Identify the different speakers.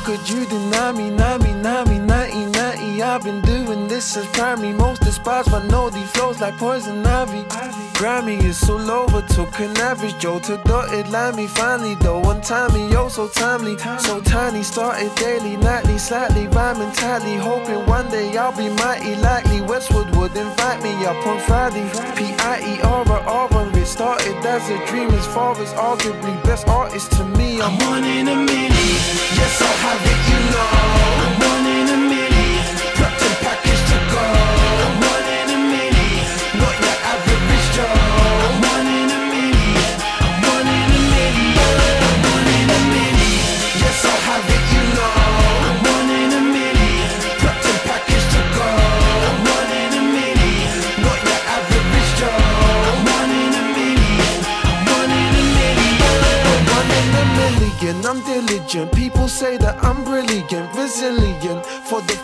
Speaker 1: could you deny me, 90, I've been doing this since primary. Most despise my naughty flows like poison ivy. Grammy is all over, took an average Joe to dotted line me. Finally though, one timey, yo so timely, so tiny. Started daily, nightly, slightly rhyming tightly, hoping one day I'll be mighty likely. Westwood would invite me up on Friday. P-I-E-R-A-R, it started as a dream. As far as arguably best artist to me, I'm one in a million. Yes, I have it, you know. I'm one in a million, prepped and packaged to go. I'm one in a million, not your average Joe. I'm one in a million, I'm one in a million, I'm one in a million. Yes, I have it, you know. I'm one in a million, prepped and packaged to go. I'm one in a million, not your average Joe. I'm one in a million, I'm one in a million, I'm one in a million. I'm diligent, people say that I'm brilliant, resilient for the